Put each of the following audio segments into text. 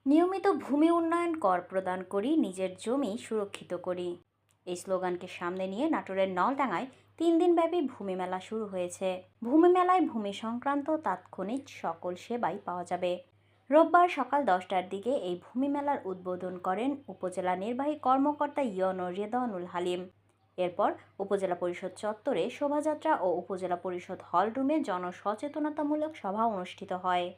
নিয়মিত ভূমি উন্নয়ন কর প্রদান করি, নিজের জমি সুরক্ষিত করি। এই স্লোগানকে সামনে নিয়ে নাটোরের নলডাঙ্গায় 3 দিনব্যাপী ভূমি মেলা শুরু হয়েছে। ভূমি মেলায় ভূমি সংক্রান্ত তাৎক্ষণিক সকল সেবাই পাওয়া যাবে। রোববার সকাল 10টার দিকে এই ভূমি মেলার উদ্বোধন করেন উপজেলা নির্বাহী কর্মকর্তা ইয়নো রেদওয়ানুল হালিম। এরপর উপজেলা পরিষদ চত্বরে শোভাযাত্রা ও উপজেলা পরিষদ হল রুমে জনসচেতনতামূলক সভা অনুষ্ঠিত হয়।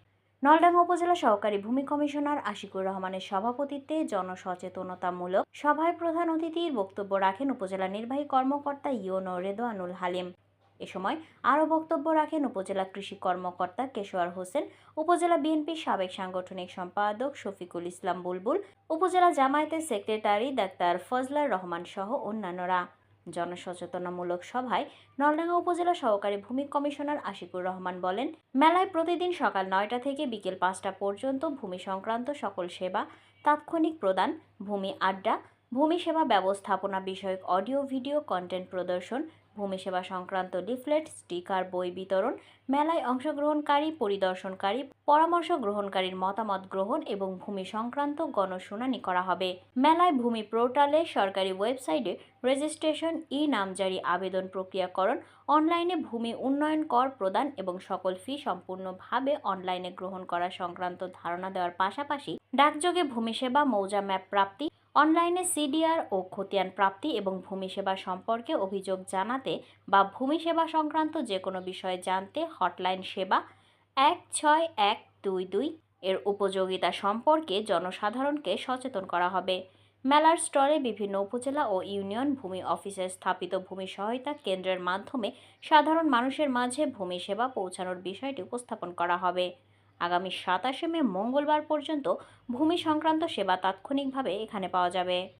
নলডাঙ্গা উপজেলা সহকারী ভূমি কমিশনার আশিকুর রহমানের সভাপতিত্বে জনসচেতনতামূলক সভায় প্রধান অতিথির বক্তব্য রাখেন উপজেলা নির্বাহী কর্মকর্তা ইউনো রেদওয়ানুল হালিম। এ সময় আরও বক্তব্য রাখেন উপজেলা কৃষি কর্মকর্তা কেশোয়ার হোসেন, উপজেলা বিএনপির সাবেক সাংগঠনিক সম্পাদক শফিকুল ইসলাম বুলবুল, উপজেলা জামায়াতের সেক্রেটারি ডাক্তার ফজলার রহমান সহ অন্যান্যরা। জনসচেতনামূলক সভায় নলডাঙ্গা উপজেলা সহকারী ভূমি কমিশনার আশিকুর রহমান বলেন, মেলায় প্রতিদিন সকাল 9টা থেকে বিকেল 5টা পর্যন্ত ভূমি সংক্রান্ত সকল সেবা, তাৎক্ষণিক প্রদান, ভূমি আড্ডা, ভূমি সেবা ব্যবস্থাপনা বিষয়ক অডিও ভিডিও কন্টেন্ট প্রদর্শন, ভূমি সেবা সংক্রান্ত লিফলেট, স্টিকার, বই বিতরণ, মেলায় অংশগ্রহণকারী, পরিদর্শনকারী, পরামর্শ গ্রহণকারীর মতামত গ্রহণ এবং ভূমি সংক্রান্ত গণশুনানি করা হবে। মেলায় ভূমি পোর্টালে, সরকারি ওয়েবসাইটে রেজিস্ট্রেশন, নামজারি, আবেদন প্রক্রিয়াকরণ, অনলাইনে ভূমি উন্নয়ন কর প্রদান এবং সকল ফি সম্পূর্ণভাবে অনলাইনে গ্রহণ করা সংক্রান্ত ধারণা দেওয়ার পাশাপাশি ডাকযোগে ভূমি সেবা মৌজা ম্যাপ প্রাপ্তি, অনলাইনে সিডিআর ও খতিয়ান প্রাপ্তি এবং ভূমি সেবা সম্পর্কে অভিযোগ জানাতে বা ভূমি সেবা সংক্রান্ত যে কোনো বিষয়ে জানতে হটলাইন সেবা 16122 এর উপযোগিতা সম্পর্কে জনসাধারণকে সচেতন করা হবে। মেলার স্টলে বিভিন্ন উপজেলা ও ইউনিয়ন ভূমি অফিসে স্থাপিত ভূমি সহায়তা কেন্দ্রের মাধ্যমে সাধারণ মানুষের মাঝে ভূমি সেবা পৌঁছানোর বিষয়টি উপস্থাপন করা হবে। আগামী 27শে মে মঙ্গলবার পর্যন্ত ভূমি সংক্রান্ত সেবা তাৎক্ষণিকভাবে এখানে পাওয়া যাবে।